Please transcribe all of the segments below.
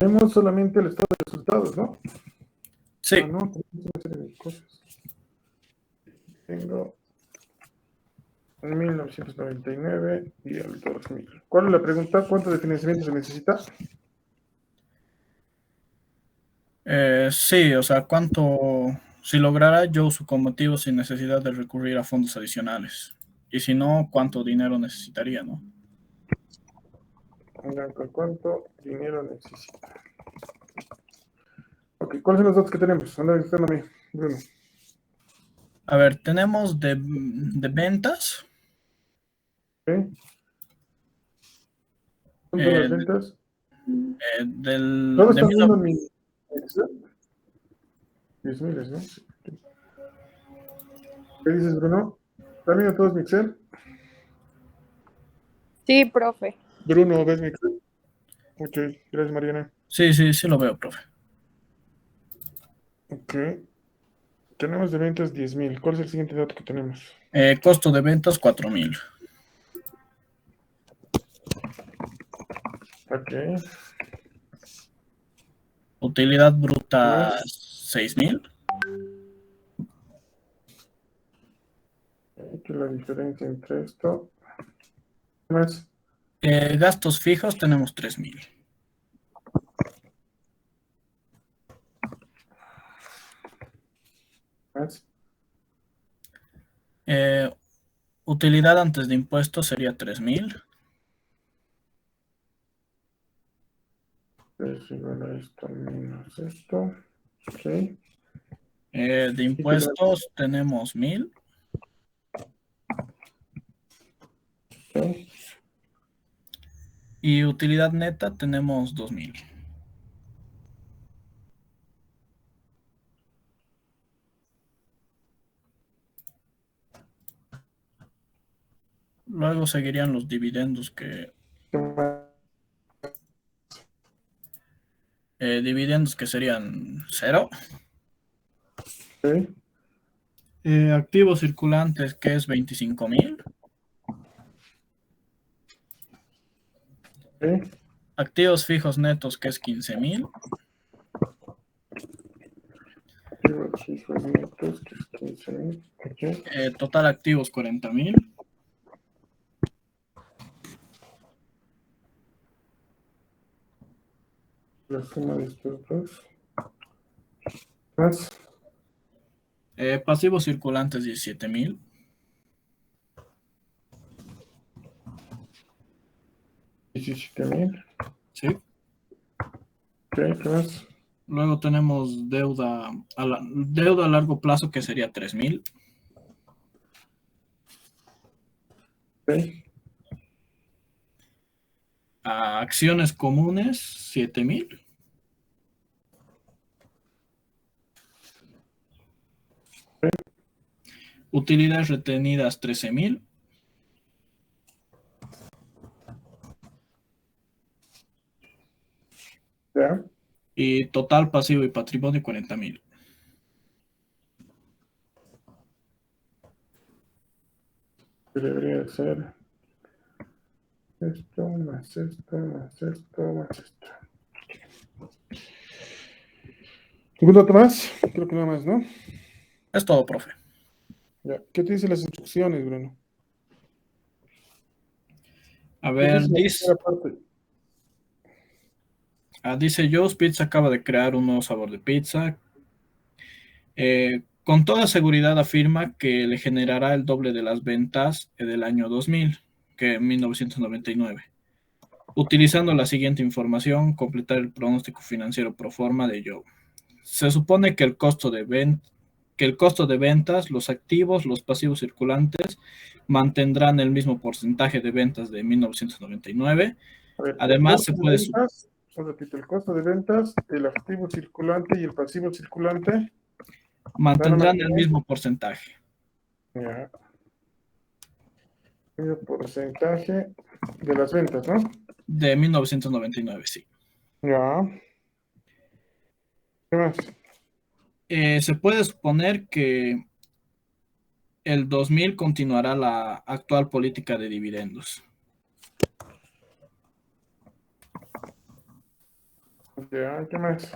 tenemos solamente el estado de resultados, ¿no? Sí. Ah, no, tenemos una serie de cosas. Tengo 1999 y el 2000. ¿Cuál es la pregunta? ¿Cuánto de financiamiento se necesita? Sí, o sea, ¿cuánto, si lograra Joe su cometido sin necesidad de recurrir a fondos adicionales? Y si no, ¿cuánto dinero necesitaría, no? ¿Cuánto dinero necesita? Ok, ¿cuáles son los datos que tenemos? Anda dictándome, Bruno. A ver, tenemos de ventas. ¿Ok? ¿Cuánto eh, las ventas? del, ¿Todos de están mil no- viendo mi Excel? 10,000, ¿no? ¿Qué dices, Bruno? ¿Están viendo todos mi Excel? Sí, profe. Bruno, ¿ves mi Excel? Ok, gracias, Mariana. Sí, sí, sí lo veo, profe. Ok. Tenemos de ventas 10,000. ¿Cuál es el siguiente dato que tenemos? Costo de ventas, 4,000. Ok. Utilidad ¿Qué bruta, más? 6,000. ¿Qué es la diferencia entre esto? ¿Qué más? Gastos fijos tenemos 3,000. ¿Más? Utilidad antes de impuestos sería 3,000. Es igual a esto menos esto. Ok. De ¿Y qué más? impuestos tenemos 1,000. Ok. Y utilidad neta tenemos 2,000. Luego seguirían los dividendos ¿Qué más? dividendos que serían 0. Ok. Activos circulantes que es 25,000. Ok. Activos fijos netos que es 15,000. Activos fijos netos, que es 15,000. Ok. Total activos 40,000. La suma de estos dos. Más. Pasivos circulantes 17,000. 17,000. ¿Sí? Ok, ¿qué más? Luego tenemos deuda a largo plazo que sería 3,000. Ok. Acciones comunes 7,000. Utilidades retenidas 13,000. Ya. Y total pasivo y patrimonio 40,000. Que debería ser esto, más esto, más esto, más esto. ¿Un dato más? Creo que nada más, ¿no? Es todo, profe. Ya. ¿Qué te dicen las instrucciones, Bruno? A ¿Qué ver, dice la primera parte? dice Joe's Pizza acaba de crear un nuevo sabor de pizza. Con toda seguridad afirma que le generará el doble de las ventas del año 2000, que en 1999. Utilizando la siguiente información, completar el pronóstico financiero pro forma de Joe. Se supone que el costo de ventas, los activos, los pasivos circulantes mantendrán el mismo porcentaje de ventas de 1999. A ver, el Además, se costo de puede ventas, repito, el costo de ventas, el activo circulante y el pasivo circulante van a mantendrán el mantener mismo porcentaje. ya, el porcentaje de las ventas, ¿no? De 1999, sí. Ya. ¿Qué más? Se puede suponer que el 2000 continuará la actual política de dividendos. Ya, ¿qué más?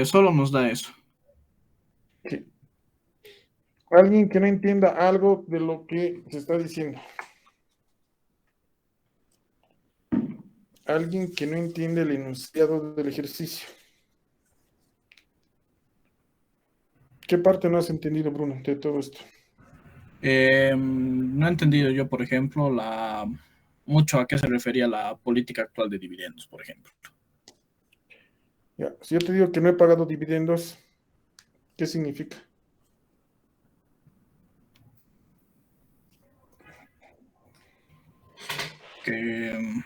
Solo nos da eso. Sí. Alguien que no entienda algo de lo que se está diciendo. Alguien que no entiende el enunciado del ejercicio. ¿Qué parte no has entendido, Bruno, de todo esto? No he entendido yo, por ejemplo, mucho a qué se refería la política actual de dividendos, por ejemplo. Ya, si yo te digo que no he pagado dividendos, ¿qué significa? Que,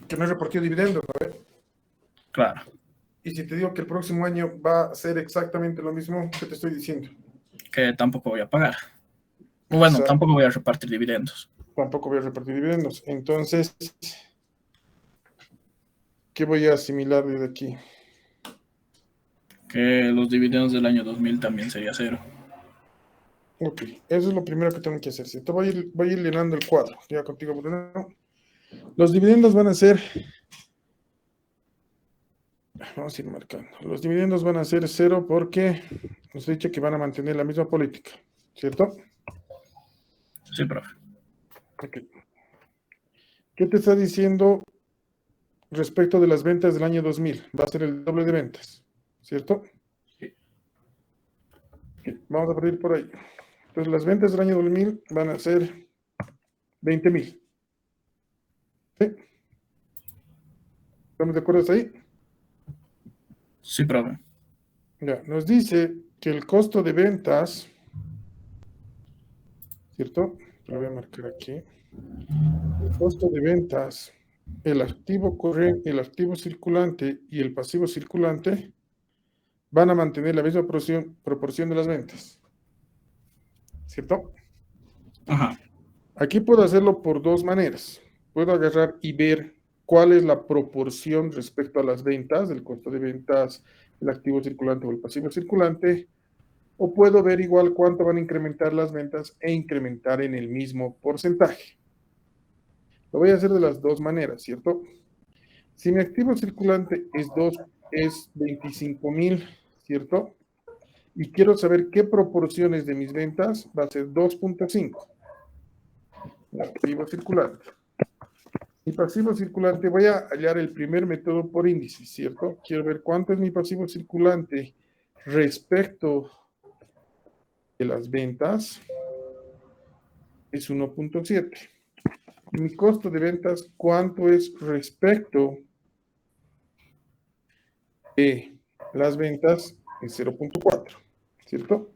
Que no he repartido dividendos, ¿no? claro, Y si te digo que el próximo año va a ser exactamente lo mismo, ¿qué te estoy diciendo? que tampoco voy a pagar. Bueno, Exacto, tampoco voy a repartir dividendos. tampoco voy a repartir dividendos. Entonces, ¿qué voy a asimilar desde aquí? Que los dividendos del año 2000 también sería cero. Ok, eso es lo primero que tengo que hacer. Si te voy a ir llenando el cuadro. Ya contigo, Bruno. Los dividendos van a ser, vamos a ir marcando. Los dividendos van a ser cero porque nos he dicho que van a mantener la misma política, ¿cierto? Sí, profe. Ok. ¿Qué te está diciendo respecto de las ventas del año 2000? Va a ser el doble de ventas, ¿cierto? Ok, vamos a partir por ahí. Entonces, las ventas del año 2000 van a ser 20,000. ¿Sí? ¿Estamos de acuerdo hasta ahí? Sí, profe. Ya, nos dice que el costo de ventas, ¿cierto? Lo voy a marcar aquí. El costo de ventas, el activo corriente, el activo circulante y el pasivo circulante van a mantener la misma proporción de las ventas, ¿cierto? Ajá. Aquí puedo hacerlo por dos maneras. Puedo agarrar y ver cuál es la proporción respecto a las ventas, del costo de ventas, el activo circulante o el pasivo circulante, o puedo ver igual cuánto van a incrementar las ventas e incrementar en el mismo porcentaje. Lo voy a hacer de las dos maneras, ¿cierto? Si mi activo circulante es 25,000, ¿cierto? Y quiero saber qué proporciones de mis ventas va a ser 2,5. El activo circulante. Mi pasivo circulante, voy a hallar el primer método por índice, ¿cierto? Quiero ver cuánto es mi pasivo circulante respecto de las ventas. Es 1,7. Mi costo de ventas, ¿cuánto es respecto de las ventas? Es 0,4, ¿cierto?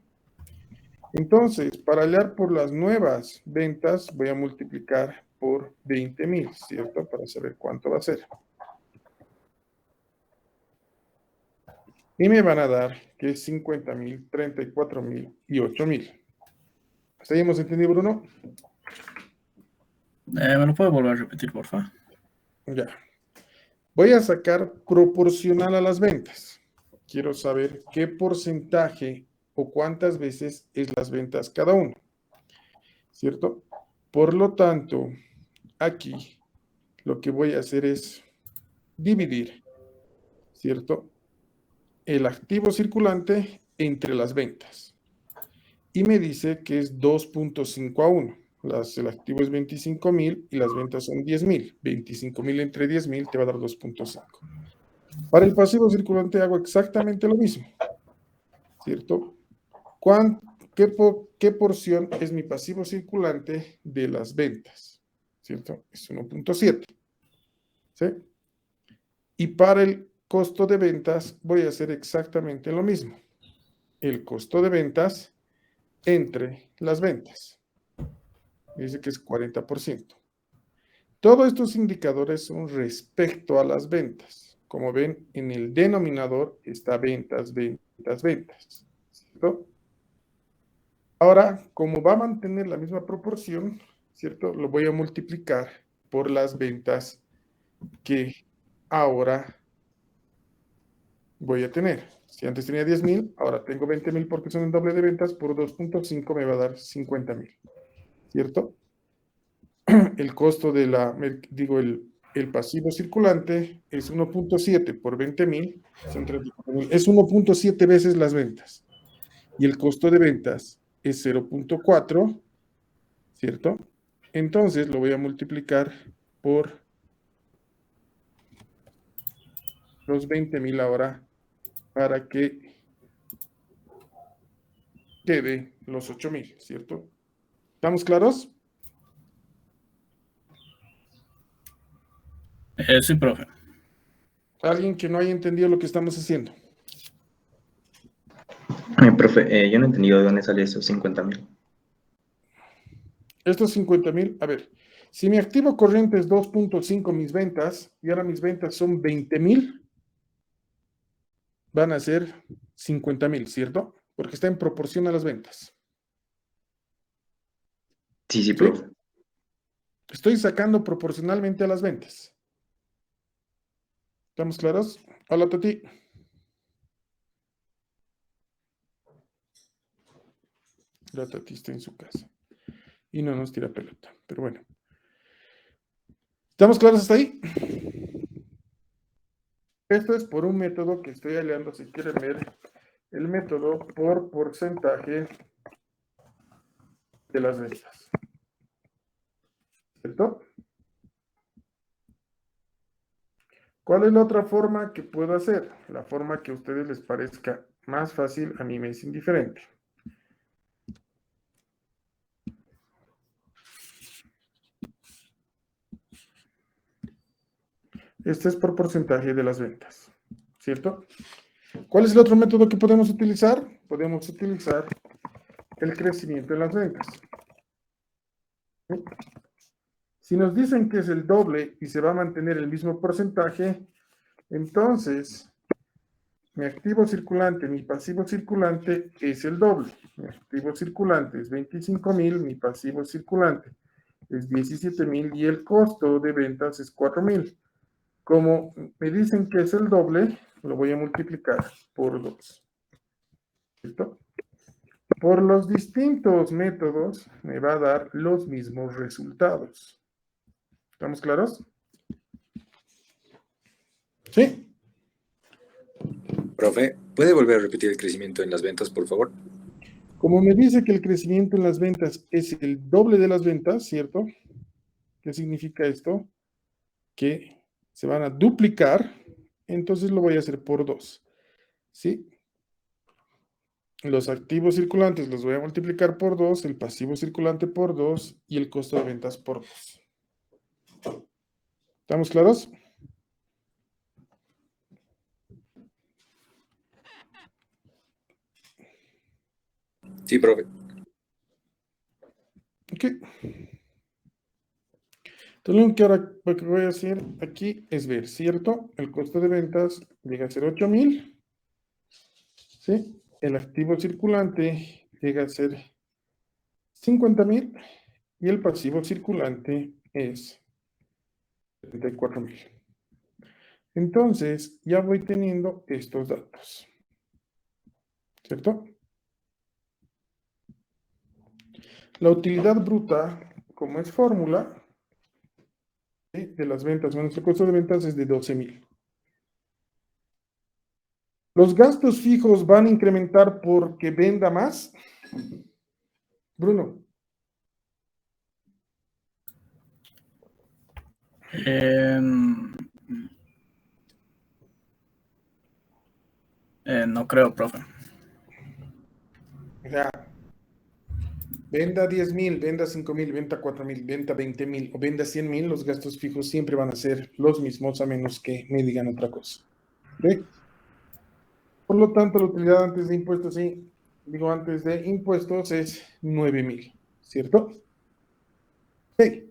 Entonces, para hallar por las nuevas ventas, voy a multiplicar por 20,000, ¿cierto? Para saber cuánto va a ser. Y me van a dar que es 50,000, 34,000 y 8,000. ¿Hasta ahí hemos entendido, Bruno? ¿Me lo puede volver a repetir, por favor? Ya. Voy a sacar proporcional a las ventas. Quiero saber qué porcentaje o cuántas veces es las ventas cada uno, ¿cierto? Por lo tanto, aquí lo que voy a hacer es dividir, ¿cierto? El activo circulante entre las ventas. Y me dice que es 2,5 a 1. El activo es 25,000 y las ventas son 10,000. 25,000 entre 10,000 te va a dar 2,5. Para el pasivo circulante hago exactamente lo mismo, ¿cierto? ¿Qué porción es mi pasivo circulante de las ventas? ¿Cierto? Es 1,7. ¿Sí? Y para el costo de ventas voy a hacer exactamente lo mismo. El costo de ventas entre las ventas. Dice que es 40%. Todos estos indicadores son respecto a las ventas. Como ven, en el denominador está ventas, ventas, ventas. ¿Cierto? Ahora, como va a mantener la misma proporción, ¿cierto? Lo voy a multiplicar por las ventas que ahora voy a tener. Si antes tenía 10,000, ahora tengo 20,000 porque son el doble de ventas, por 2,5 me va a dar 50,000, ¿cierto? el costo de el pasivo circulante es 1.7 por 20,000, son 34,000, es 1.7 veces las ventas. Y el costo de ventas es 0.4, ¿cierto? Entonces lo voy a multiplicar por los 20,000 ahora para que quede los 8,000, ¿cierto? ¿Estamos claros? Sí, profe. ¿Alguien que no haya entendido lo que estamos haciendo? Profe, yo no he entendido de dónde sale esos 50,000. Estos 50,000, a ver, si mi activo corriente es 2.5 mis ventas, y ahora mis ventas son 20,000, van a ser 50,000, ¿cierto? Porque está en proporción a las ventas. Sí, ¿Sí? profe. Estoy sacando proporcionalmente a las ventas. ¿Estamos claros? Hola, Tati. La Tati está en su casa. Y no nos tira pelota, pero bueno. ¿Estamos claros hasta ahí? Esto es por un método que estoy aliando, si quieren ver, el método por porcentaje de las ventas. ¿Cierto? ¿Cuál es la otra forma que puedo hacer? La forma que a ustedes les parezca más fácil, a mí me es indiferente. Este es por porcentaje de las ventas, ¿cierto? ¿Cuál es el otro método que podemos utilizar? Podemos utilizar el crecimiento en las ventas. ¿Sí? Si nos dicen que es el doble y se va a mantener el mismo porcentaje, entonces mi activo circulante, mi pasivo circulante es el doble. Mi activo circulante es 25,000, mi pasivo circulante es 17,000 y el costo de ventas es 4,000. Como me dicen que es el doble, lo voy a multiplicar por 2. ¿Listo? Por los distintos métodos me va a dar los mismos resultados. ¿Estamos claros? ¿Sí? Profe, ¿puede volver a repetir el crecimiento en las ventas, por favor? Como me dice que el crecimiento en las ventas es el doble de las ventas, ¿cierto? ¿Qué significa esto? Que se van a duplicar, entonces lo voy a hacer por 2. ¿Sí? Los activos circulantes los voy a multiplicar por 2, el pasivo circulante por 2 y el costo de ventas por 2. ¿Estamos claros? Sí, profe. Ok. Entonces, lo que voy a hacer aquí es ver, ¿cierto? El costo de ventas llega a ser 8,000. ¿Sí? El activo circulante llega a ser 50,000 y el pasivo circulante es 74,000. Entonces, ya voy teniendo estos datos. ¿Cierto? La utilidad bruta, como es fórmula, ¿sí?, de las ventas menos el costo de ventas es de 12,000. ¿Los gastos fijos van a incrementar porque venda más? Bruno. No creo, profe. O sea, venda 10,000, venda 5,000, venda 4,000, venda 20,000 o venda 100,000, los gastos fijos siempre van a ser los mismos a menos que me digan otra cosa. ¿Sí? Por lo tanto, la utilidad antes de impuestos, sí, digo antes de impuestos es 9,000, ¿cierto? Sí.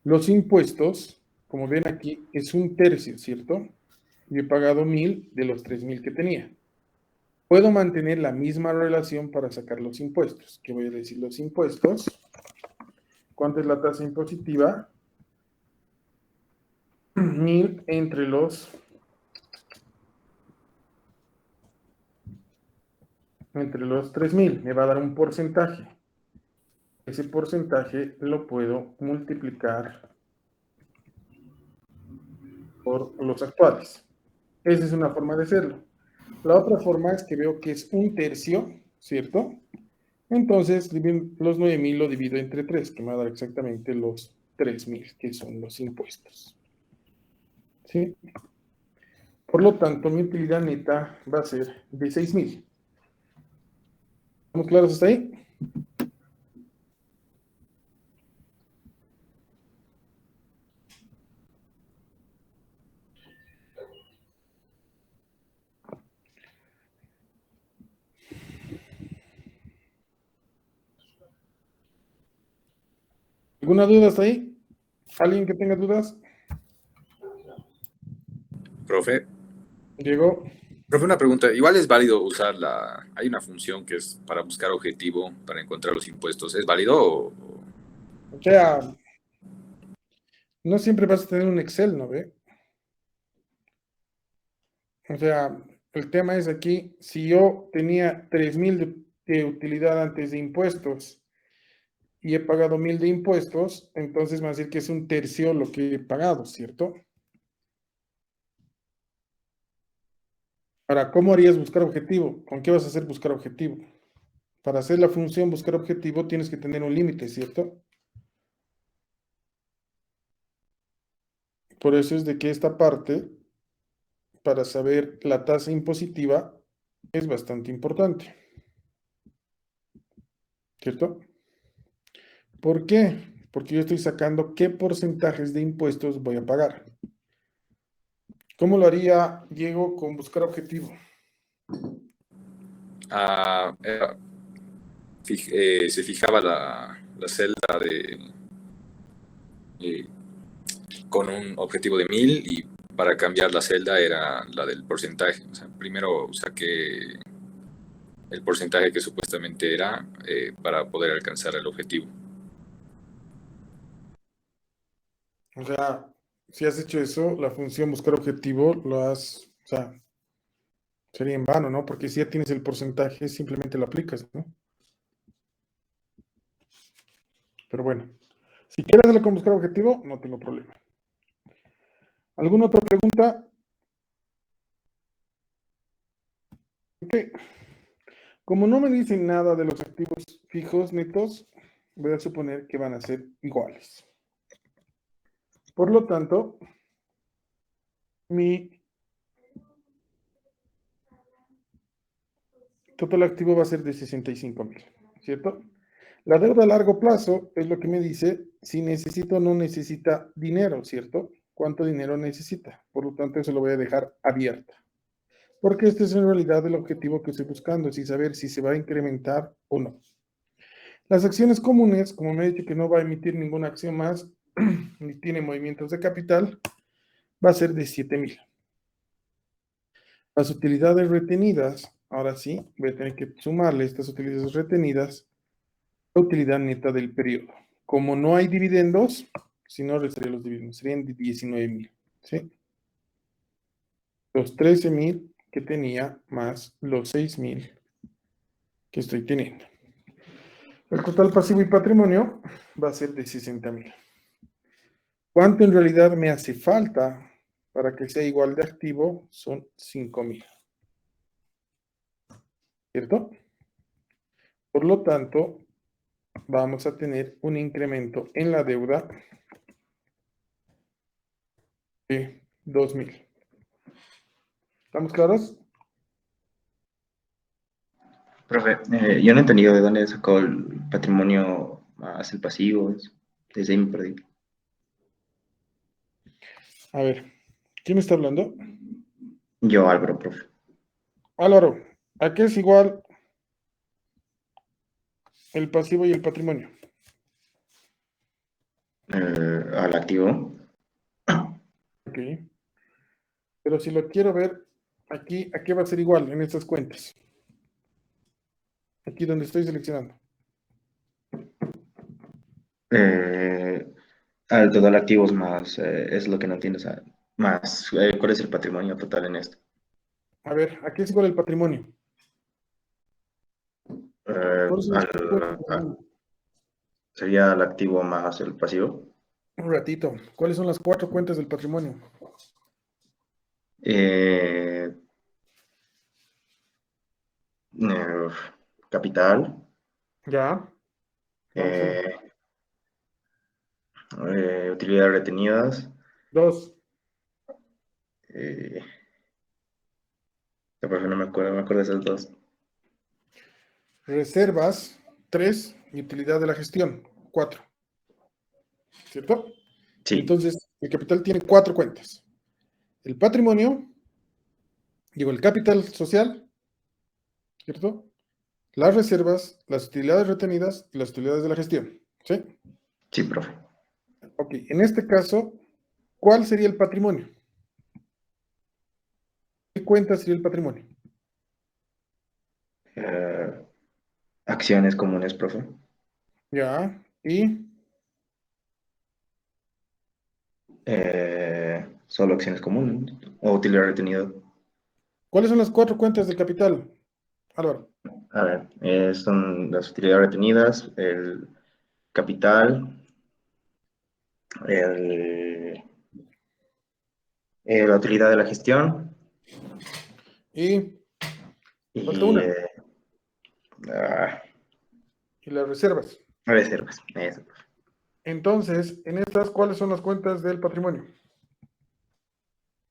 Los impuestos, como ven aquí, es 1/3, ¿cierto? Yo he pagado 1,000 de los 3,000 que tenía. Puedo mantener la misma relación para sacar los impuestos. ¿Qué voy a decir? Los impuestos. ¿Cuánto es la tasa impositiva? 1,000 entre los entre los 3.000, me va a dar un porcentaje. Ese porcentaje lo puedo multiplicar por los actuales. Esa es una forma de hacerlo. La otra forma es que veo que es un tercio, ¿cierto? Entonces, los 9.000 lo divido entre 3, que me va a dar exactamente los 3.000, que son los impuestos. ¿Sí? Por lo tanto, mi utilidad neta va a ser de 6.000. ¿Estamos claros hasta ahí? ¿Alguna duda hasta ahí? ¿Alguien que tenga dudas? Profe, Llegó. profe, una pregunta. Igual es válido usar hay una función que es para buscar objetivo, para encontrar los impuestos. ¿Es válido O sea, no siempre vas a tener un Excel, ¿no ve? O sea, el tema es aquí, si yo tenía 3.000 de utilidad antes de impuestos y he pagado 1.000 de impuestos, entonces me va a decir que es un tercio lo que he pagado, ¿cierto? Ahora, ¿cómo harías buscar objetivo? ¿Con qué vas a hacer buscar objetivo? Para hacer la función buscar objetivo tienes que tener un límite, ¿cierto? Por eso es de que esta parte, para saber la tasa impositiva, es bastante importante, ¿cierto? ¿Por qué? Porque yo estoy sacando qué porcentajes de impuestos voy a pagar. ¿Cómo lo haría Diego con buscar objetivo? ah, se fijaba la celda eh, con un objetivo de 1.000 y para cambiar la celda era la del porcentaje? O sea, primero saqué el porcentaje que supuestamente era para poder alcanzar el objetivo. O sea, si has hecho eso, la función buscar objetivo o sea, sería en vano, ¿no? Porque si ya tienes el porcentaje, simplemente lo aplicas, ¿no? Pero bueno, si quieres hacerlo con buscar objetivo, no tengo problema. ¿Alguna otra pregunta? Ok. Como no me dicen nada de los activos fijos netos, voy a suponer que van a ser iguales. Por lo tanto, mi total activo va a ser de 65.000, ¿cierto? La deuda a largo plazo es lo que me dice si necesita o no necesita dinero, ¿cierto? ¿Cuánto dinero necesita? Por lo tanto, eso lo voy a dejar abierta. Porque este es en realidad el objetivo que estoy buscando, es saber si se va a incrementar o no. Las acciones comunes, como me he dicho que no va a emitir ninguna acción más, ni tiene movimientos de capital, va a ser de 7.000. Las utilidades retenidas, ahora sí, voy a tener que sumarle estas utilidades retenidas la utilidad neta del periodo. Como no hay dividendos, si no restaría los dividendos, serían de 19.000, ¿sí? Los 13.000 que tenía más los 6.000 que estoy teniendo. El total pasivo y patrimonio va a ser de 60.000. ¿Cuánto en realidad me hace falta para que sea igual de activo? Son 5.000. ¿Cierto? Por lo tanto, vamos a tener un incremento en la deuda de 2.000. ¿Estamos claros? Profe, yo no he entendido de dónde sacó el patrimonio más el pasivo. Desde ahí me perdí. A ver, ¿quién está hablando? Yo, Álvaro, profe. Álvaro, ¿a qué es igual el pasivo y el patrimonio? Al activo. Ok. Pero si lo quiero ver aquí, ¿a qué va a ser igual en estas cuentas? Aquí donde estoy seleccionando. Al total activos más, es lo que no entiendes. Más, ¿cuál es el patrimonio total en esto? A ver, ¿a qué es igual el patrimonio? ¿Cuáles son las cuatro cuentas del al, patrimonio? sería el activo más el pasivo. Un ratito. ¿Cuáles son las cuatro cuentas del patrimonio? Eh, eh, capital, Ya. Vamos en eh, utilidades retenidas, dos. eh, pero no me acuerdo de esas dos. Reservas, tres. Y utilidad de la gestión, cuatro. ¿Cierto? Sí, Entonces, el capital tiene cuatro cuentas. El patrimonio, digo, el capital social, ¿cierto? Las reservas, las utilidades retenidas y las utilidades de la gestión. ¿Sí? sí, profe. Ok, en este caso, ¿cuál sería el patrimonio? ¿Qué cuenta sería el patrimonio? Eh, acciones comunes, profe. Ya, y Solo acciones comunes o utilidad retenida. ¿cuáles son las cuatro cuentas del capital, Álvaro? A ver, son las utilidades retenidas, el capital, el, la utilidad de la gestión Y falta y una, ah, y las reservas. reservas. Eso. Entonces, en estas, ¿cuáles son las cuentas del patrimonio?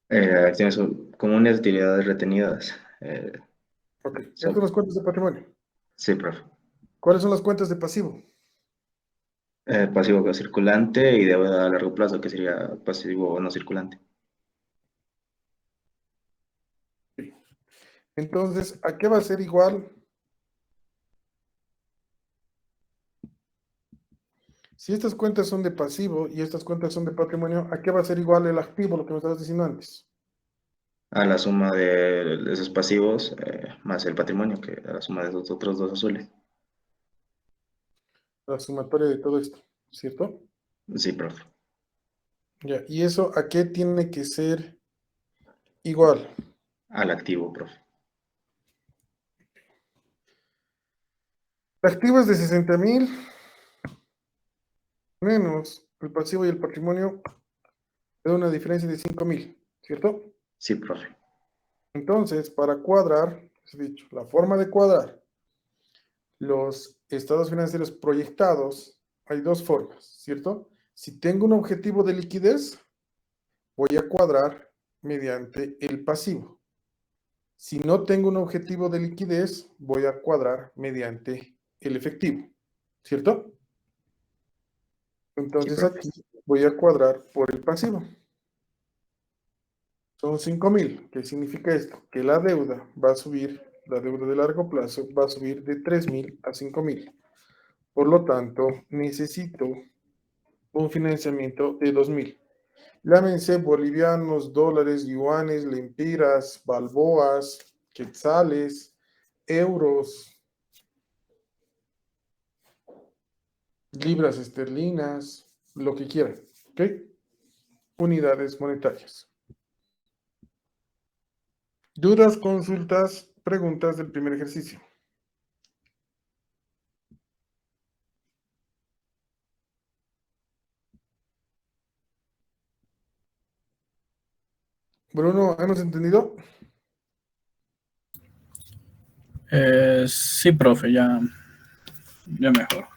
Acciones comunes, utilidades retenidas. Ok, estas son Son- las cuentas de patrimonio. sí, profe. ¿Cuáles son las cuentas de pasivo? Pasivo circulante y deuda a largo plazo, que sería pasivo no circulante. Entonces, ¿a qué va a ser igual? Si estas cuentas son de pasivo y estas cuentas son de patrimonio, ¿a qué va a ser igual el activo, lo que me estabas diciendo antes? A la suma de esos pasivos más el patrimonio, que a la suma de esos otros dos azules. La sumatoria de todo esto, ¿cierto? Sí, profe. Ya, ¿y eso a qué tiene que ser igual? Al activo, profe. El activo es de 60,000 menos el pasivo y el patrimonio da una diferencia de 5,000, ¿cierto? Sí, profe. Entonces, para cuadrar, es dicho, la forma de cuadrar los estados financieros proyectados, hay dos formas, ¿cierto? Si tengo un objetivo de liquidez, voy a cuadrar mediante el pasivo. Si no tengo un objetivo de liquidez, voy a cuadrar mediante el efectivo, ¿cierto? Sí, Entonces profe. aquí voy a cuadrar por el pasivo. Son 5,000. ¿Qué significa esto? Que la deuda va a subir, la deuda de largo plazo va a subir de 3,000 a 5,000. Por lo tanto, necesito un financiamiento de 2,000. Llámense bolivianos, dólares, yuanes, lempiras, balboas, quetzales, euros, libras esterlinas, lo que quieran. ¿Ok? Unidades monetarias. Dudas, consultas, preguntas del primer ejercicio. Bruno, ¿hemos entendido? Sí, profe, ya mejor.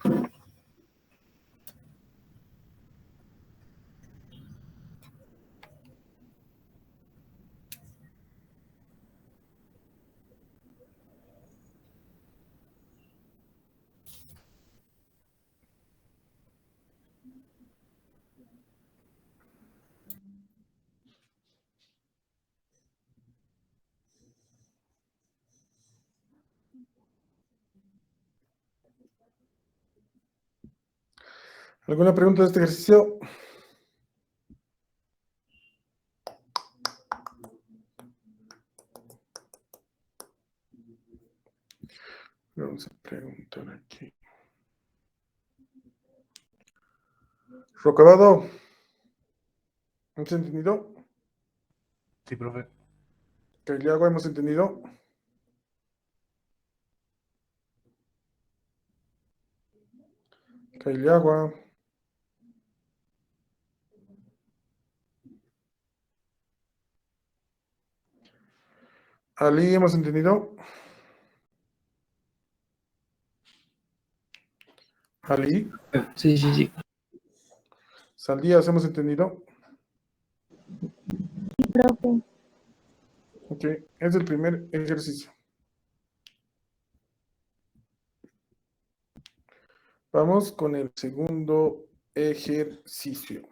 ¿Alguna pregunta de este ejercicio? Vamos a preguntar aquí. Rocabado, ¿hemos entendido? Sí, profe. Cariago, ¿hemos entendido? Caileagua. Ali, ¿hemos entendido? Ali, Sí, sí, sí. Saldías, ¿hemos entendido? Profe. Ok, es el primer ejercicio. Vamos con el segundo ejercicio.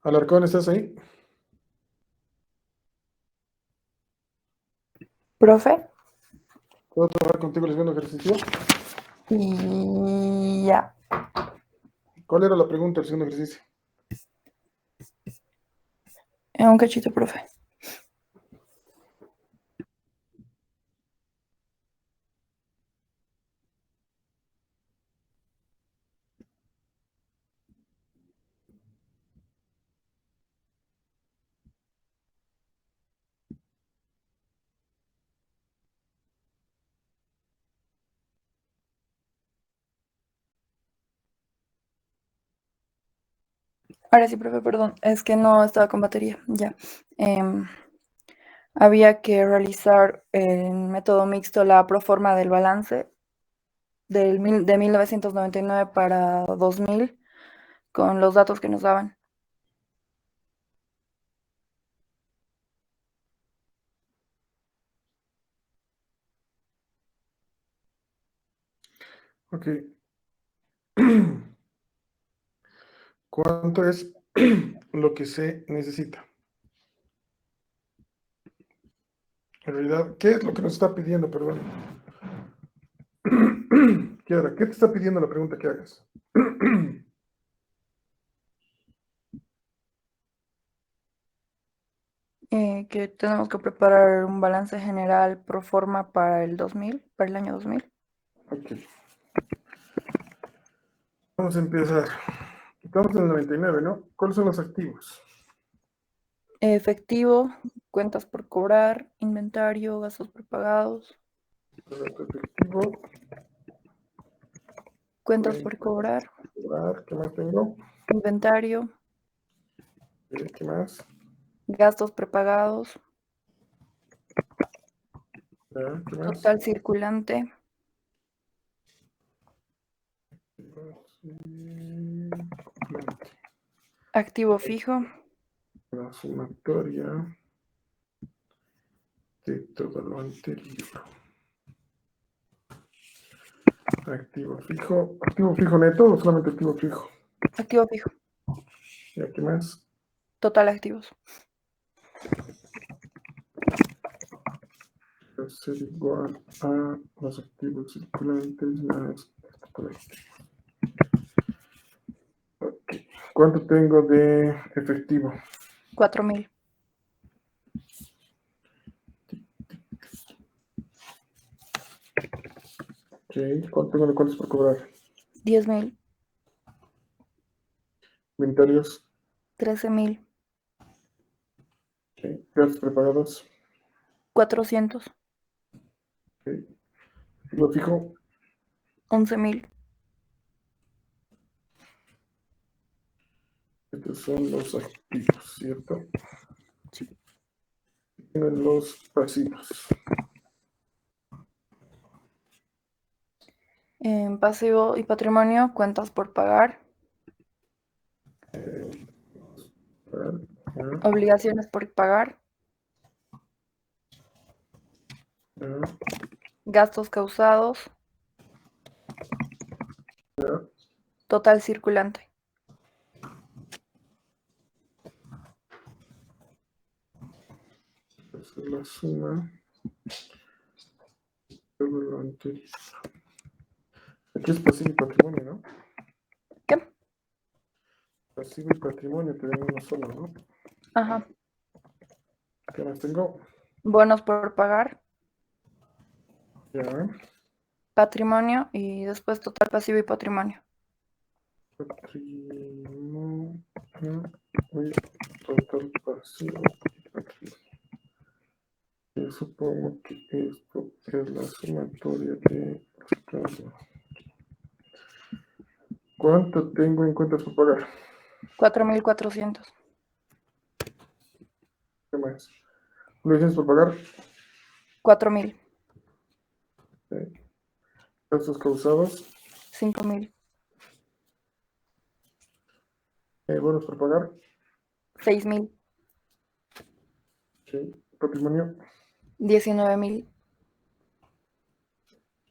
Alarcón, ¿estás ahí? Profe. ¿Puedo trabajar contigo el segundo ejercicio? Y ya. ¿Cuál era la pregunta del segundo ejercicio? Un cachito, profe. Ahora sí, profe, perdón. Es que no estaba con batería. Ya. Había que realizar en método mixto la proforma del balance de 1999 para 2000 con los datos que nos daban. Ok. ¿Cuánto es lo que se necesita? En realidad, ¿qué es lo que nos está pidiendo? Perdón. Kiara, ¿qué te está pidiendo la pregunta que hagas? Que tenemos que preparar un balance general pro forma para el 2000, para el año 2000. Ok. Vamos a empezar. Estamos en el 99, ¿no? ¿Cuáles son los activos? Efectivo, cuentas por cobrar, inventario, gastos prepagados, Efectivo. cuentas por cobrar, ¿Qué más tengo? inventario, ¿Qué más? gastos prepagados, ¿Qué más? total circulante, activo fijo, La sumatoria de todo lo anterior. Activo fijo neto o solamente activo fijo. activo fijo, ¿Y aquí más? total activos. Va a ser igual a los activos circulantes más este colectivo. Ok. ¿Cuánto tengo de efectivo? 4000, Ok. ¿Cuánto tengo de cuentas por cobrar? 10000, Inventarios. 13000, Ok. Gastos prepagados. 400, Ok. Activo fijo. 11000, Estos son los activos, ¿cierto? Sí. Tienen los pasivos. pasivo y patrimonio, cuentas por pagar, Ya, obligaciones por pagar, ya, gastos causados, ya. total circulante. Esa es la suma de lo anterior. Aquí es pasivo y patrimonio, ¿no? ¿Qué? Pasivo y patrimonio te dan uno solo, ¿no? Ajá. ¿Qué más tengo? Bonos por pagar, Ya. patrimonio y después total pasivo y patrimonio. Patrimonio y total pasivo. Yo supongo que esto es la sumatoria de todo. ¿Cuánto tengo en cuentas por pagar? 4.400. ¿Qué más? ¿Obligaciones por pagar? 4.000. Gastos causados. 5.000. Bonos por pagar. 6.000. Sí. Patrimonio. 19.000.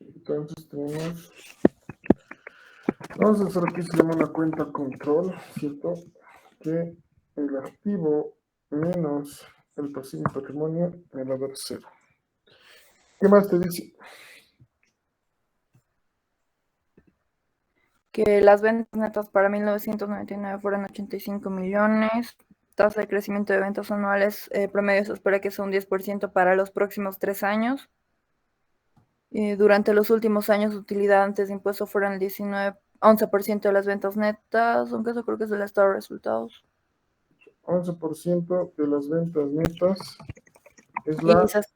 Entonces tenemos. Vamos a hacer aquí se llama una cuenta control, ¿cierto? Que el activo menos el pasivo y patrimonio me va a dar 0. ¿Qué más te dice? Que las ventas netas para 1999 fueron 85 millones. Tasa de crecimiento de ventas anuales promedio se espera que sea un 10% para los próximos 3 años. Durante los últimos años, utilidad antes de impuesto fueron el 11% de las ventas netas, aunque eso creo que es el estado de resultados. 11% de las ventas netas es Y la... esas,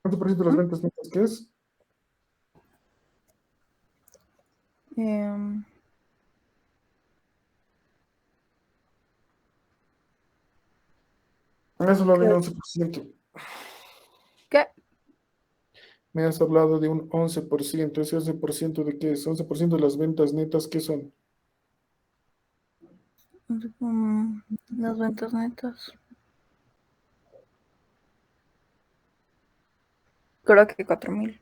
11% de las ventas netas, ¿qué es? em, Me has hablado de un ¿Qué? 11%. ¿Qué? Me has hablado de un 11%. ¿Ese 11% de qué es? 11% de las ventas netas, ¿qué son? Las ventas netas. Creo que 4.000.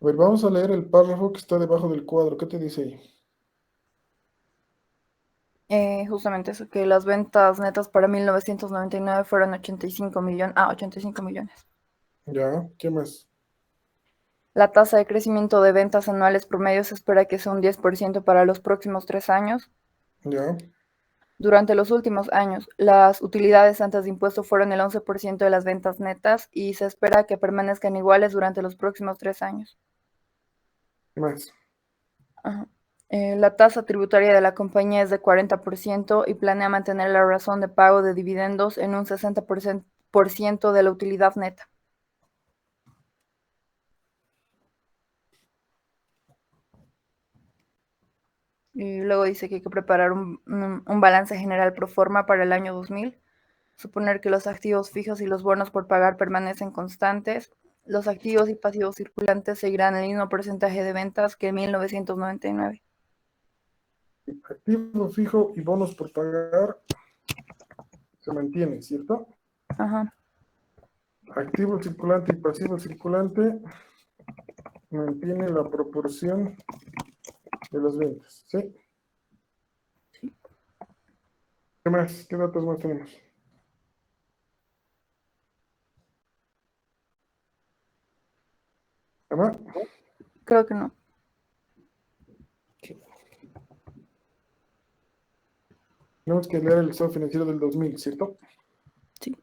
A ver, vamos a leer el párrafo que está debajo del cuadro. ¿Qué te dice ahí? Justamente eso, que las ventas netas para 1999 fueron 85 millones. 85 millones. Ya, ¿qué más? La tasa de crecimiento de ventas anuales promedio se espera que sea un 10% para los próximos 3 años. Ya, Durante los últimos años, las utilidades antes de impuesto fueron el 11% de las ventas netas y se espera que permanezcan iguales durante los próximos 3 años. ¿qué más? Ajá. La tasa tributaria de la compañía es de 40% y planea mantener la razón de pago de dividendos en un 60% de la utilidad neta. Y luego dice que hay que preparar un balance general pro forma para el año 2000, suponer que los activos fijos y los bonos por pagar permanecen constantes, los activos y pasivos circulantes seguirán el mismo porcentaje de ventas que en 1999. Activo fijo y bonos por pagar se mantiene, ¿cierto? Ajá. Activo circulante y pasivo circulante mantiene la proporción de las ventas, ¿sí? ¿Qué más? ¿Qué datos más tenemos? ¿Ama? Creo que no. Tenemos que leer el estado financiero del 2000, ¿cierto? Sí.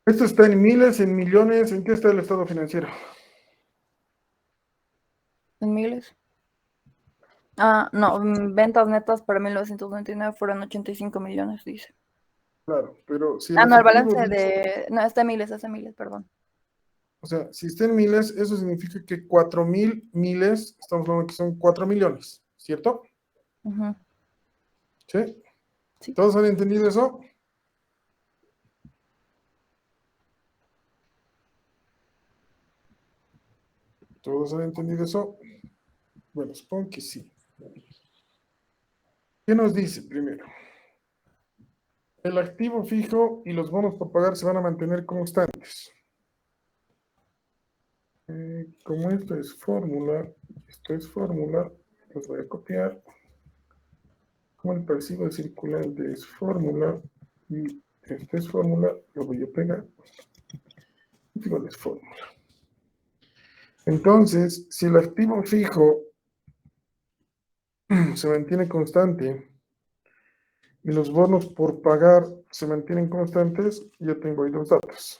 Esto está en miles, en millones. ¿En qué está el estado financiero? ¿En miles? No, ventas netas para 1999 fueron 85 millones, dice. Claro, pero si el No, el efectivo balance dice, no, está en miles, perdón. o sea, si está en miles, eso significa que 4.000 miles, estamos hablando que son 4 millones, ¿cierto? Ujú. ¿Sí? Sí. ¿Todos han entendido eso? ¿Todos han entendido eso? Bueno, supongo que sí. ¿Qué nos dice primero? El activo fijo y los bonos por pagar se van a mantener constantes. Como esto es fórmula, los voy a copiar. Como el pasivo circulante es fórmula y esta es fórmula, lo voy a pegar. Igual es fórmula. Entonces, si el activo fijo se mantiene constante y los bonos por pagar se mantienen constantes, yo tengo ahí dos datos.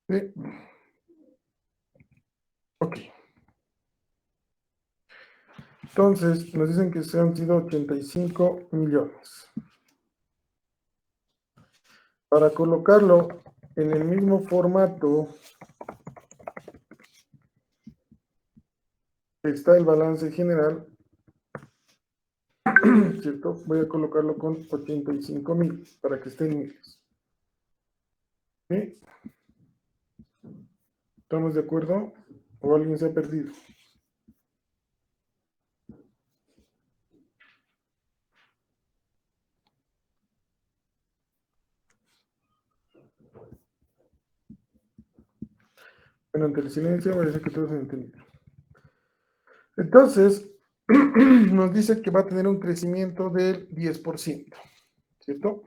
¿Sí? Entonces, nos dicen que se han sido 85 millones. Para colocarlo en el mismo formato que está el balance general, ¿cierto? Voy a colocarlo con 85,000 para que estén miles. ¿Sí? ¿Estamos de acuerdo? ¿O alguien se ha perdido? Bueno, ante el silencio parece que todos han entendido. Entonces, nos dice que va a tener un crecimiento del 10%, ¿cierto?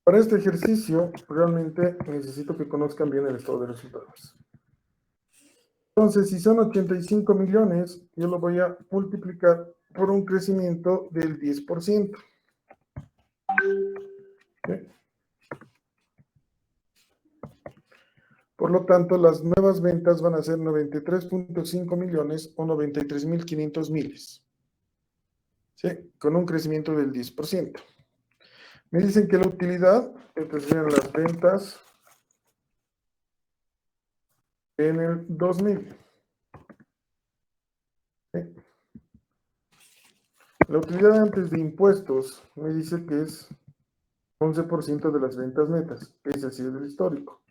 Para este ejercicio, realmente necesito que conozcan bien el estado de resultados. Entonces, si son 85 millones, yo lo voy a multiplicar por un crecimiento del 10%. ¿Sí? Por lo tanto, las nuevas ventas van a ser 93.5 millones o 93.500 miles. ¿Sí? Con un crecimiento del 10%. Me dicen que la utilidad, estas serían las ventas en el 2000. ¿Sí? La utilidad antes de impuestos me dice que es 11% de las ventas netas. Ese ha sido el histórico.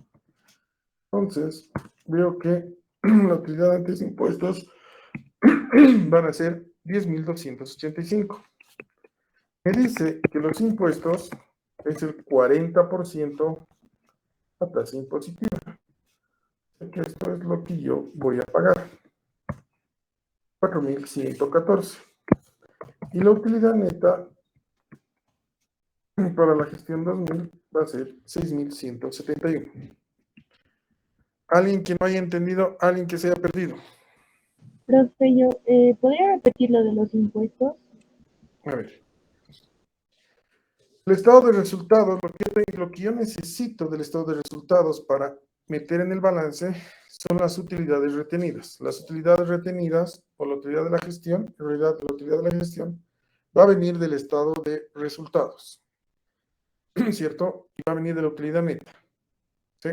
Entonces, veo que la utilidad antes de impuestos van a ser 10.285. Me dice que los impuestos es el 40% la tasa impositiva. Que esto es lo que yo voy a pagar. 4.114. Y la utilidad neta para la gestión 2000 va a ser 6.171. ¿Alguien que no haya entendido? ¿Alguien que se haya perdido? Profe, ¿podría repetir lo de los impuestos? A ver. El estado de resultados, lo que yo necesito del estado de resultados para meter en el balance son las utilidades retenidas. Las utilidades retenidas o la utilidad de la gestión, en realidad la utilidad de la gestión va a venir del estado de resultados, ¿cierto? Y va a venir de la utilidad neta, ¿sí?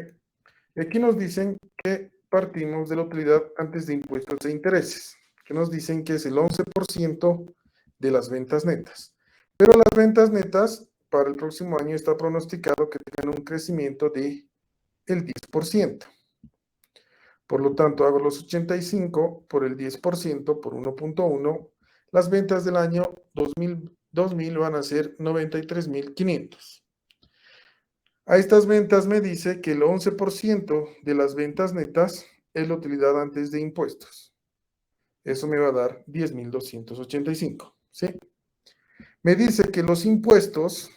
Y aquí nos dicen que partimos de la utilidad antes de impuestos e intereses, que nos dicen que es el 11% de las ventas netas. Pero las ventas netas para el próximo año está pronosticado que tengan un crecimiento de el 10%. Por lo tanto, hago los 85 por el 10% por 1.1. Las ventas del año 2000 van a ser 93.500. A estas ventas me dice que el 11% de las ventas netas es la utilidad antes de impuestos. Eso me va a dar 10.285, ¿sí? Me dice que los impuestos,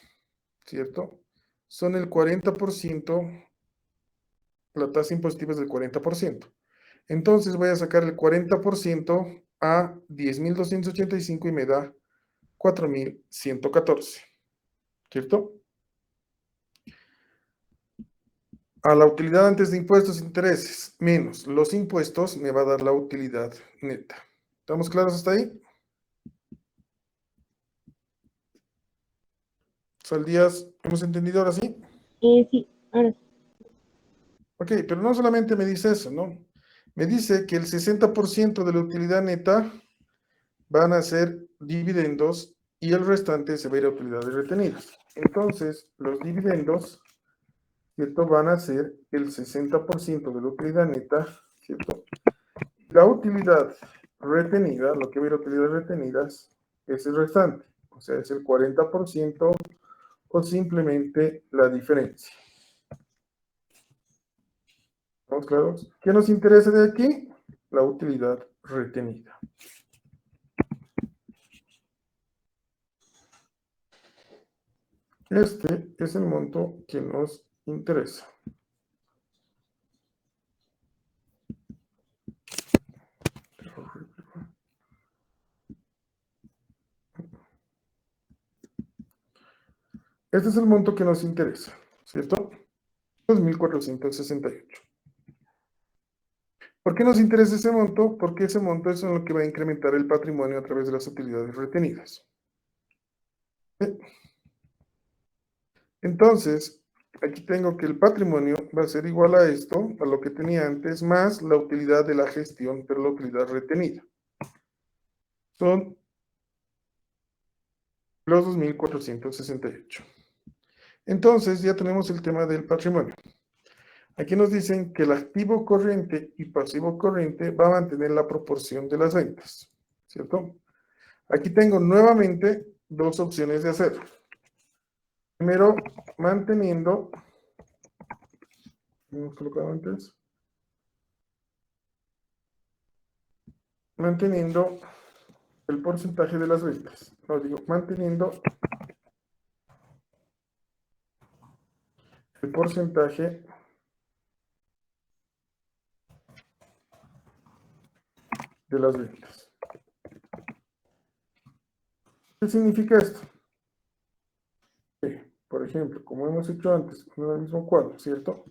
¿cierto? Son el 40%, la tasa impositiva es del 40%. Entonces voy a sacar el 40% a 10.285 y me da 4.114, ¿cierto? A la utilidad antes de impuestos e intereses menos los impuestos me va a dar la utilidad neta. ¿Estamos claros hasta ahí? Saldías, ¿hemos entendido ahora sí? Sí, ahora sí. Ok, pero no solamente me dice eso, ¿no? Me dice que el 60% de la utilidad neta van a ser dividendos y el restante se va a ir a utilidades retenidas. Entonces, los dividendos, ¿cierto? Van a ser el 60% de la utilidad neta, ¿cierto? La utilidad retenida, lo que va a ir a utilidades retenidas, es el restante. O sea, es el 40% o simplemente la diferencia. ¿Estamos claros? ¿Qué nos interesa de aquí? La utilidad retenida. Este es el monto que nos interesa. Este es el monto que nos interesa, ¿cierto? 2.468. ¿Por qué nos interesa ese monto? Porque ese monto es en lo que va a incrementar el patrimonio a través de las utilidades retenidas. Entonces, aquí tengo que el patrimonio va a ser igual a esto, a lo que tenía antes, más la utilidad de la gestión, pero la utilidad retenida. Son los 2.468. Entonces, ya tenemos el tema del patrimonio. Aquí nos dicen que el activo corriente y pasivo corriente va a mantener la proporción de las ventas, ¿cierto? Aquí tengo nuevamente dos opciones de hacerlo. Primero, manteniendo, hemos colocado antes, manteniendo el porcentaje de las ventas. No, digo, manteniendo el porcentaje de las ventas. ¿Qué significa esto? Por ejemplo, como hemos hecho antes, en el mismo cuadro, ¿cierto?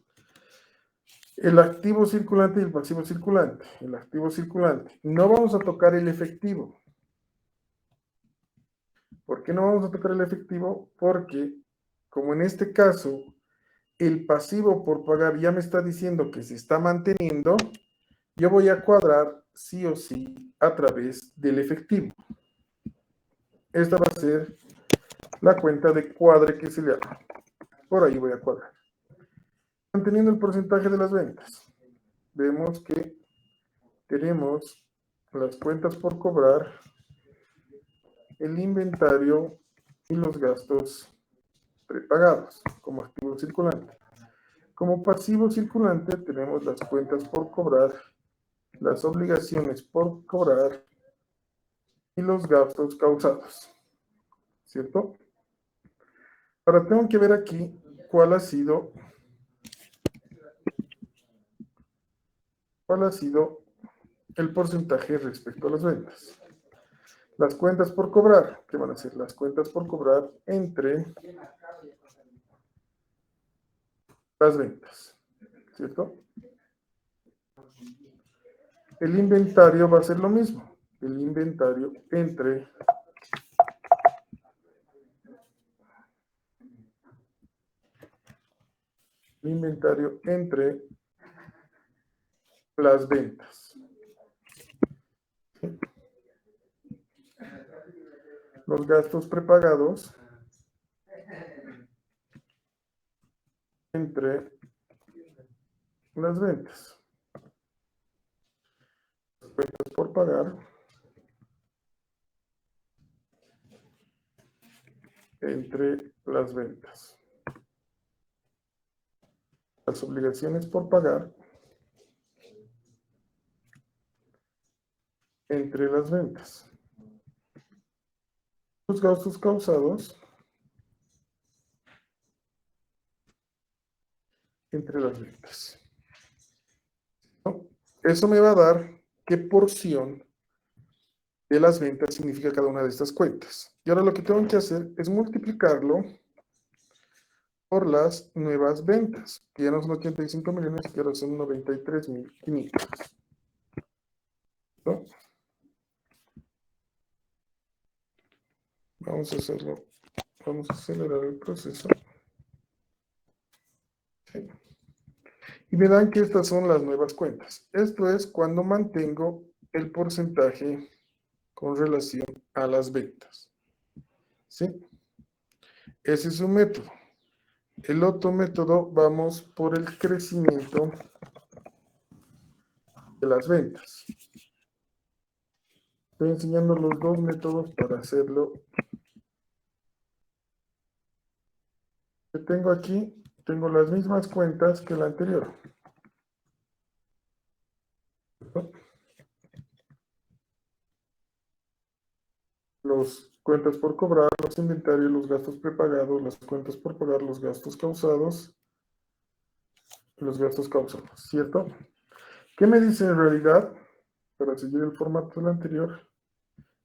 El activo circulante y el pasivo circulante. El activo circulante. No vamos a tocar el efectivo. ¿Por qué no vamos a tocar el efectivo? Porque, como en este caso, el pasivo por pagar ya me está diciendo que se está manteniendo, yo voy a cuadrar sí o sí a través del efectivo. Esta va a ser la cuenta de cuadre que se le llama. Por ahí voy a cuadrar. Manteniendo el porcentaje de las ventas. Vemos que tenemos las cuentas por cobrar, el inventario y los gastos prepagados como activo circulante. Como pasivo circulante tenemos las cuentas por cobrar, las obligaciones por cobrar y los gastos causados. ¿Cierto? Ahora tengo que ver aquí cuál ha sido el porcentaje respecto a las ventas. Las cuentas por cobrar, ¿qué van a ser? Las cuentas por cobrar entre las ventas, ¿cierto? El inventario va a ser lo mismo. El inventario entre las ventas. Los gastos prepagados entre las ventas. Las cuentas por pagar entre las ventas. Las obligaciones por pagar entre las ventas. Los gastos causados entre las ventas. ¿No? Eso me va a dar qué porción de las ventas significa cada una de estas cuentas. Y ahora lo que tengo que hacer es multiplicarlo por las nuevas ventas, que ya no son 85 millones, que ahora son 93.500. ¿No? Vamos a hacerlo. Vamos a acelerar el proceso. Sí. Y me dan que estas son las nuevas cuentas. Esto es cuando mantengo el porcentaje con relación a las ventas. ¿Sí? Ese es un método. El otro método, vamos por el crecimiento de las ventas. Estoy enseñando los dos métodos para hacerlo. Que tengo aquí, tengo las mismas cuentas que la anterior. Los cuentas por cobrar, los inventarios, los gastos prepagados, las cuentas por pagar, los gastos causados, los gastos causados, ¿cierto? ¿Qué me dice en realidad? Para seguir el formato del anterior,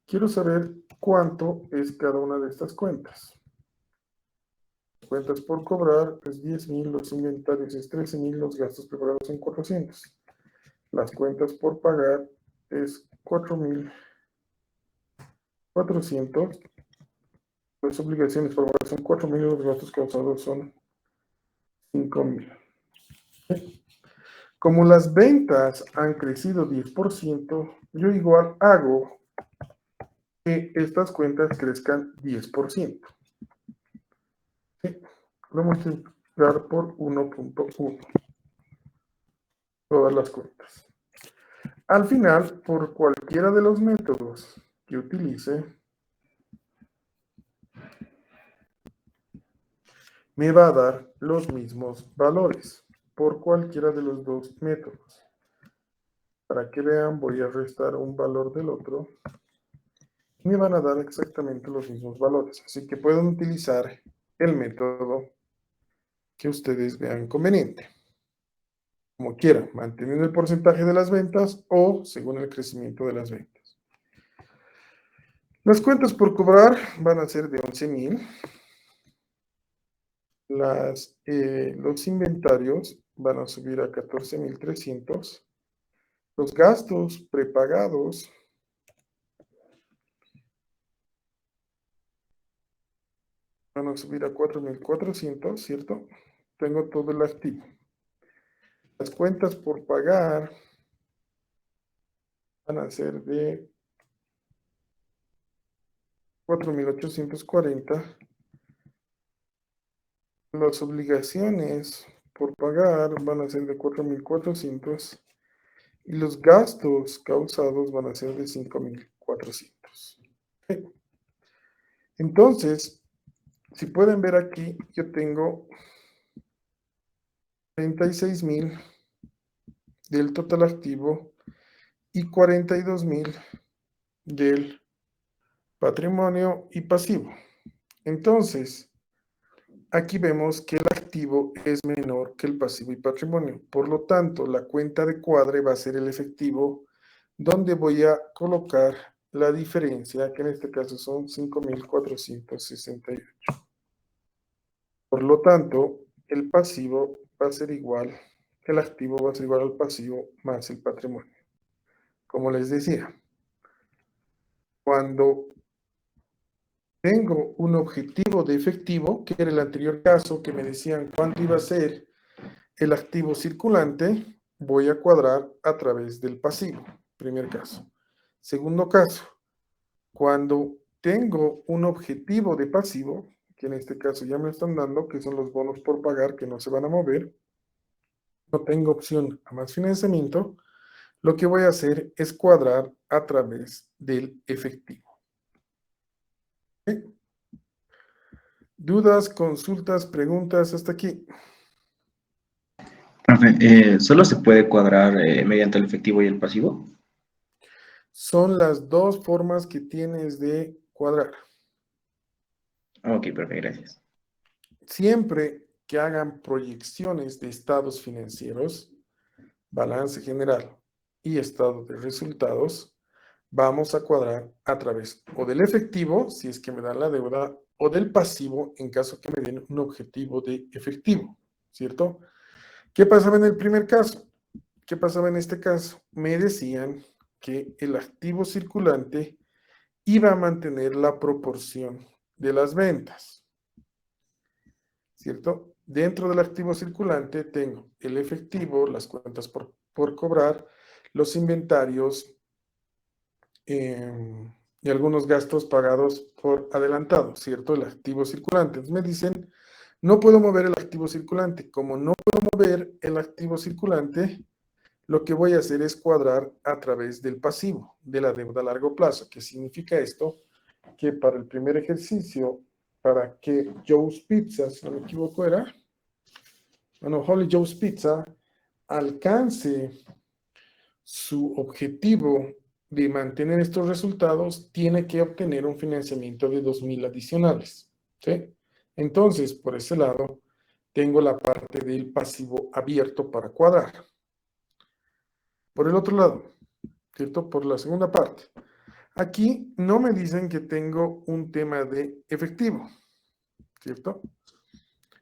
quiero saber cuánto es cada una de estas cuentas. Las cuentas por cobrar es 10.000, los inventarios es 13.000, los gastos preparados son 400. las cuentas por pagar es 4.400. Las obligaciones por pagar son 4.000, los gastos causados son 5.000. Como las ventas han crecido 10%, yo igual hago que estas cuentas crezcan 10%. ¿Sí? Lo vamos a multiplicar por 1.1. Todas las cuentas. Al final, por cualquiera de los métodos que utilice, me va a dar los mismos valores por cualquiera de los dos métodos. Para que vean, voy a restar un valor del otro. Y me van a dar exactamente los mismos valores. Así que pueden utilizar el método que ustedes vean conveniente. Como quieran, manteniendo el porcentaje de las ventas o según el crecimiento de las ventas. Las cuentas por cobrar van a ser de 11.000. Los inventarios van a subir a 14.300. Los gastos prepagados van a subir a 4.400, ¿cierto? Tengo todo el activo. Las cuentas por pagar van a ser de 4.840. Las obligaciones por pagar van a ser de 4.400 y los gastos causados van a ser de 5.400. Entonces, si pueden ver aquí, yo tengo 36.000 del total activo y 42.000 del patrimonio y pasivo. Entonces, aquí vemos que el activo es menor que el pasivo y patrimonio. Por lo tanto, la cuenta de cuadre va a ser el efectivo, donde voy a colocar la diferencia, que en este caso son 5.468. Por lo tanto, el pasivo va a ser igual, el activo va a ser igual al pasivo más el patrimonio. Como les decía, cuando tengo un objetivo de efectivo, que era el anterior caso, que me decían cuánto iba a ser el activo circulante, voy a cuadrar a través del pasivo. Primer caso. Segundo caso, cuando tengo un objetivo de pasivo, que en este caso ya me están dando, que son los bonos por pagar que no se van a mover, no tengo opción a más financiamiento, lo que voy a hacer es cuadrar a través del efectivo. ¿Sí? ¿Dudas, consultas, preguntas hasta aquí? Profe, ¿solo se puede cuadrar mediante el efectivo y el pasivo? Son las dos formas que tienes de cuadrar. Ok, profe, gracias. Siempre que hagan proyecciones de estados financieros, balance general y estado de resultados, vamos a cuadrar a través o del efectivo, si es que me dan la deuda, o del pasivo, en caso que me den un objetivo de efectivo, ¿cierto? ¿Qué pasaba en el primer caso? ¿Qué pasaba en este caso? Me decían que el activo circulante iba a mantener la proporción de las ventas, ¿cierto? Dentro del activo circulante tengo el efectivo, las cuentas por cobrar, los inventarios y algunos gastos pagados por adelantado, ¿cierto? El activo circulante. Entonces me dicen, no puedo mover el activo circulante. Como no puedo mover el activo circulante, lo que voy a hacer es cuadrar a través del pasivo, de la deuda a largo plazo. ¿Qué significa esto? Que para el primer ejercicio, para que Joe's Pizza, si no me equivoco era, bueno, Holy Joe's Pizza, alcance su objetivo de mantener estos resultados, tiene que obtener un financiamiento de 2.000 adicionales. ¿Sí? Entonces, por ese lado, tengo la parte del pasivo abierto para cuadrar. Por el otro lado, ¿cierto? Por la segunda parte. Aquí no me dicen que tengo un tema de efectivo, ¿cierto?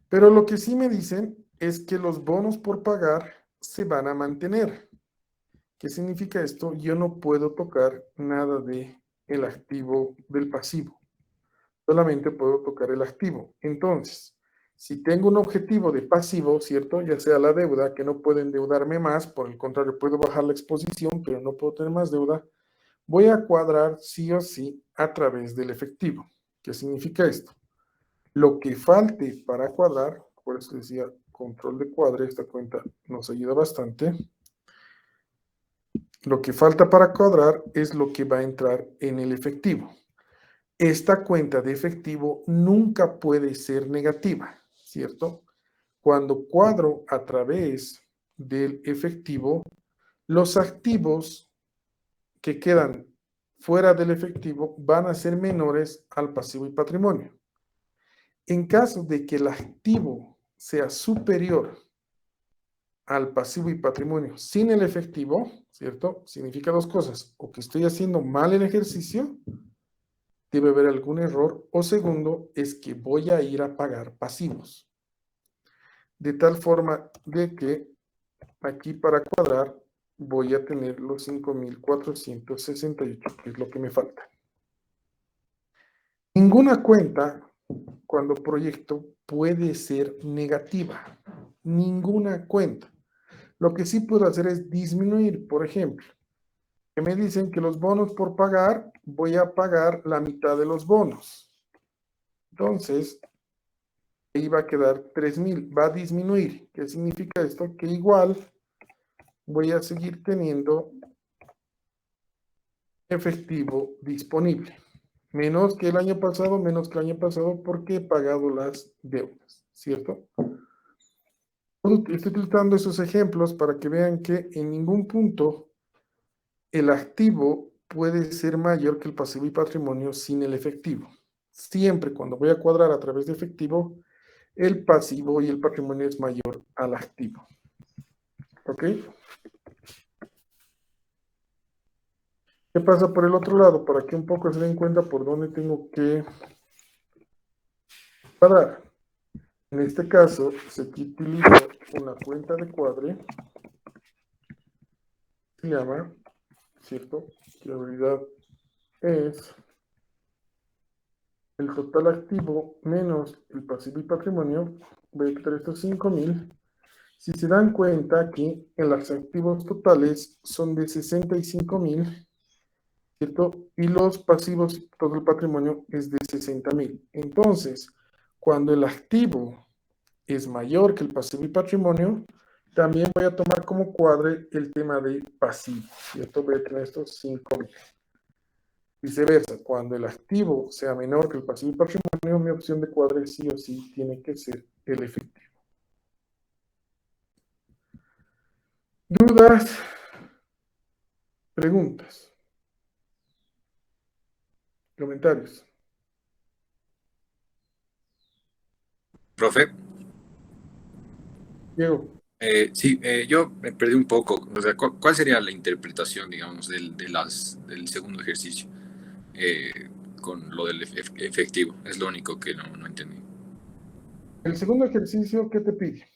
Pero lo que sí me dicen es que los bonos por pagar se van a mantener. ¿Qué significa esto? Yo no puedo tocar nada de el activo del pasivo. Solamente puedo tocar el activo. Entonces, si tengo un objetivo de pasivo, ¿cierto? Ya sea la deuda, que no puedo endeudarme más, por el contrario, puedo bajar la exposición, pero no puedo tener más deuda, voy a cuadrar sí o sí a través del efectivo. ¿Qué significa esto? Lo que falte para cuadrar, por eso decía control de cuadre, esta cuenta nos ayuda bastante. Lo que falta para cuadrar es lo que va a entrar en el efectivo. Esta cuenta de efectivo nunca puede ser negativa, ¿cierto? Cuando cuadro a través del efectivo, los activos que quedan fuera del efectivo van a ser menores al pasivo y patrimonio. En caso de que el activo sea superior al pasivo y patrimonio sin el efectivo, ¿cierto? Significa dos cosas, o que estoy haciendo mal el ejercicio, debe haber algún error, o segundo, es que voy a ir a pagar pasivos. De tal forma de que aquí para cuadrar voy a tener los 5,468, que es lo que me falta. Ninguna cuenta, cuando proyecto, puede ser negativa. Ninguna cuenta. Lo que sí puedo hacer es disminuir, por ejemplo, que me dicen que los bonos por pagar, voy a pagar la mitad de los bonos. Entonces, ahí va a quedar 3,000, va a disminuir. ¿Qué significa esto? Que igual voy a seguir teniendo efectivo disponible. Menos que el año pasado, porque he pagado las deudas, ¿cierto? Estoy utilizando esos ejemplos para que vean que en ningún punto el activo puede ser mayor que el pasivo y patrimonio sin el efectivo. Siempre cuando voy a cuadrar a través de efectivo, el pasivo y el patrimonio es mayor al activo. ¿Ok? ¿Qué pasa por el otro lado? Para que un poco se den cuenta por dónde tengo que cuadrar. En este caso, se utiliza una cuenta de cuadre. Se llama, ¿cierto? Que en realidad es el total activo menos el pasivo y patrimonio. Voy a quitar estos 5,000. Si se dan cuenta, aquí en los activos totales son de 65,000, ¿cierto? Y los pasivos, todo el patrimonio es de 60,000. Entonces, cuando el activo es mayor que el pasivo y patrimonio, también voy a tomar como cuadre el tema de pasivo, ¿cierto? Voy a tener estos 5,000. Viceversa, cuando el activo sea menor que el pasivo y patrimonio, mi opción de cuadre sí o sí tiene que ser el efectivo. ¿Dudas? ¿Preguntas? ¿Comentarios? Profe, Diego. sí, yo me perdí un poco. O sea, ¿cuál sería la interpretación, digamos, del segundo ejercicio con lo del efectivo? Es lo único que no entendí. El segundo ejercicio, ¿qué te pide?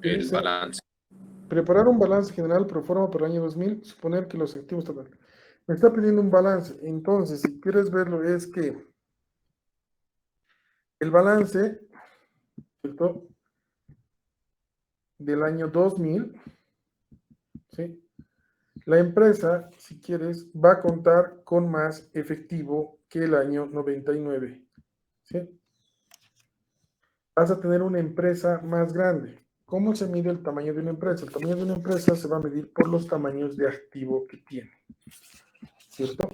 El Dice, balance. preparar un balance general pro forma para el año 2000, suponer que los activos total. Me está pidiendo un balance. Entonces, si quieres verlo, es que el balance, ¿cierto? Del año 2000, ¿sí? La empresa, si quieres, va a contar con más efectivo que el año 99, ¿sí? Vas a tener una empresa más grande. ¿Cómo se mide el tamaño de una empresa? El tamaño de una empresa se va a medir por los tamaños de activo que tiene, ¿cierto?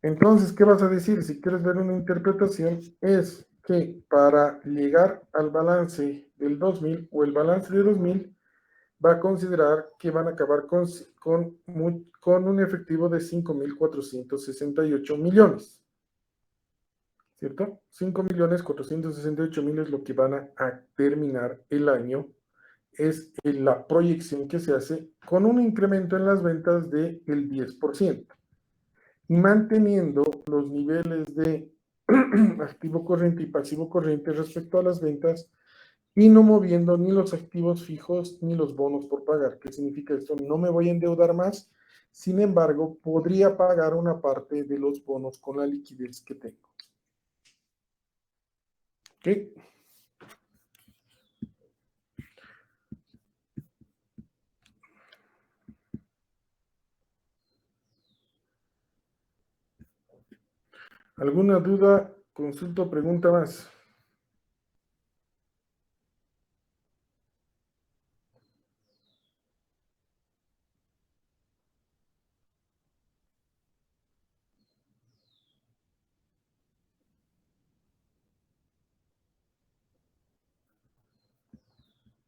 Entonces, ¿qué vas a decir? Si quieres ver una interpretación, es que para llegar al balance del 2000 o el balance de 2000, va a considerar que van a acabar con un efectivo de 5,468 millones, ¿cierto? 5,468,000 es lo que van a terminar el año, es la proyección que se hace con un incremento en las ventas del 10%. Y manteniendo los niveles de activo corriente y pasivo corriente respecto a las ventas y no moviendo ni los activos fijos ni los bonos por pagar. ¿Qué significa esto? No me voy a endeudar más, sin embargo, podría pagar una parte de los bonos con la liquidez que tengo. ¿Ok? ¿Alguna duda, consulta o pregunta más?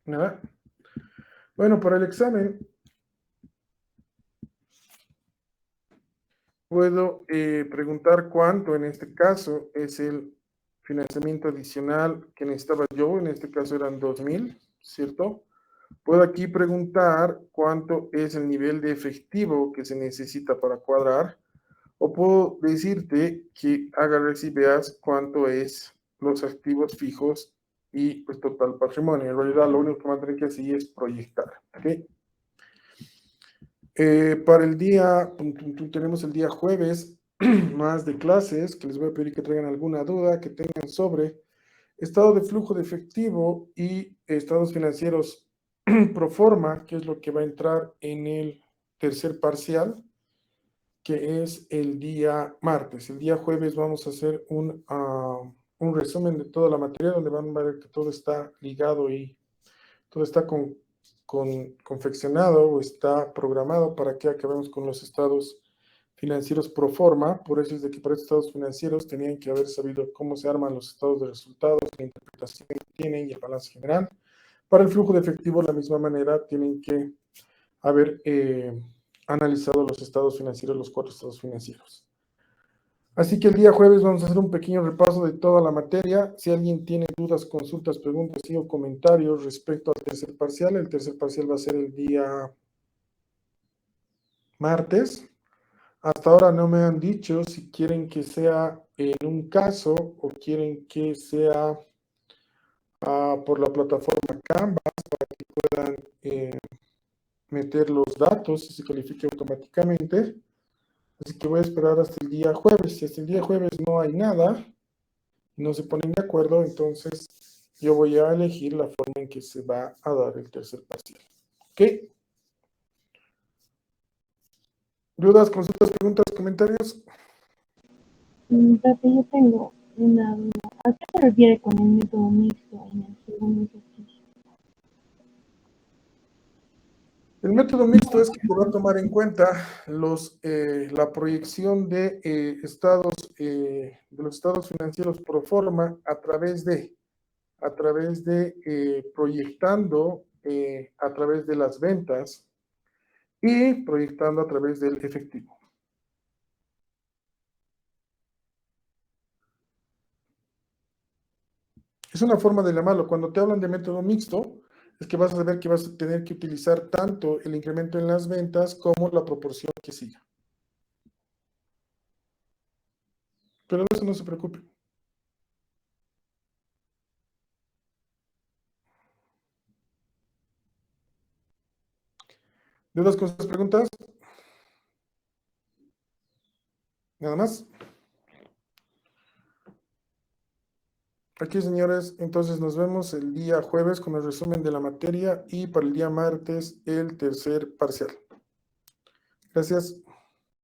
¿Nada? Bueno, para el examen puedo preguntar cuánto en este caso es el financiamiento adicional que necesitaba yo, en este caso eran 2,000, ¿cierto? Puedo aquí preguntar cuánto es el nivel de efectivo que se necesita para cuadrar, o puedo decirte que agarres y veas cuánto es los activos fijos y pues total patrimonio. En realidad lo único que van a tener que hacer es proyectar, ¿ok? Para el día, tenemos el día jueves más de clases, que les voy a pedir que traigan alguna duda que tengan sobre estado de flujo de efectivo y estados financieros pro forma, que es lo que va a entrar en el tercer parcial, que es el día martes. El día jueves vamos a hacer un resumen de toda la materia, donde van a ver que todo está ligado y todo está confeccionado o está programado para que acabemos con los estados financieros pro forma. Por eso es de que para estos estados financieros tenían que haber sabido cómo se arman los estados de resultados, la interpretación que tienen y el balance general. Para el flujo de efectivo, de la misma manera, tienen que haber analizado los estados financieros, los 4 estados financieros. Así que el día jueves vamos a hacer un pequeño repaso de toda la materia. Si alguien tiene dudas, consultas, preguntas y o comentarios respecto al tercer parcial, el tercer parcial va a ser el día martes. Hasta ahora no me han dicho si quieren que sea en un caso o quieren que sea por la plataforma Canvas para que puedan meter los datos y se califique automáticamente. Así que voy a esperar hasta el día jueves. Si hasta el día jueves no hay nada, no se ponen de acuerdo, entonces yo voy a elegir la forma en que se va a dar el tercer parcial. ¿Ok? ¿Dudas, consultas, preguntas, comentarios? Profe, yo tengo una duda. ¿A qué se refiere con el método mixto en el segundo ejercicio? El método mixto es que se va a tomar en cuenta la proyección de los estados financieros pro forma a través de proyectando a través de las ventas y proyectando a través del efectivo. Es una forma de llamarlo. Cuando te hablan de método mixto, es que vas a saber que vas a tener que utilizar tanto el incremento en las ventas como la proporción que siga. Pero de eso no se preocupe. ¿Dudas, cosas, preguntas? ¿Nada más? Aquí, señores, entonces nos vemos el día jueves con el resumen de la materia y para el día martes el tercer parcial. Gracias.